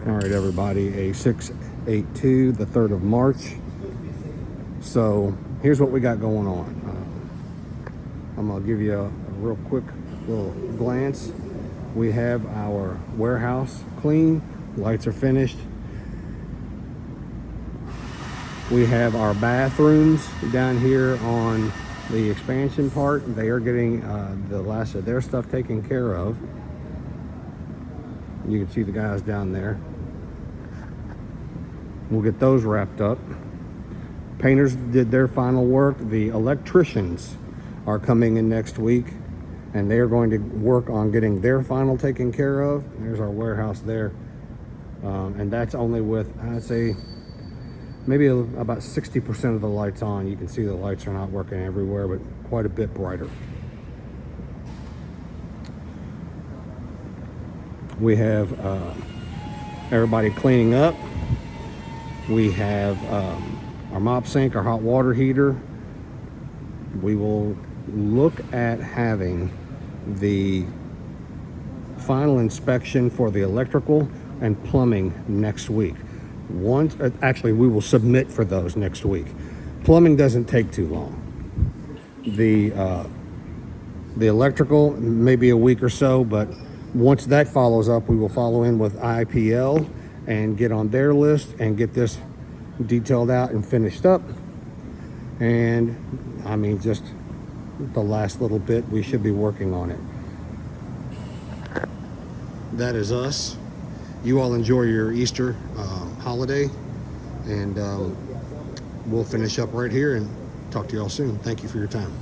All right, everybody, A-0682, the 3rd of March. So here's what we got going on. I'm gonna give you a real quick little glance. We have our warehouse clean, lights are finished. We have our bathrooms down here on the expansion part. They are getting the last of their stuff taken care of. You can see the guys down there. We'll get those wrapped up. Painters did their final work. The electricians are coming in next week, and they are going to work on getting their final taken care of. There's our warehouse there. And that's only with, I'd say, maybe about 60% of the lights on. You can see the lights are not working everywhere, but quite a bit brighter. We have everybody cleaning up. We have our mop sink, our hot water heater. We will look at having the final inspection for the electrical and plumbing next week. Actually, we will submit for those next week. Plumbing doesn't take too long. The electrical, maybe a week or so, but once that follows up, we will follow in with IPL and get on their list and get this detailed out and finished up. And I mean, just the last little bit, we should be working on it. That is us. You all enjoy your Easter holiday, and we'll finish up right here and talk to you all soon. Thank you for your time.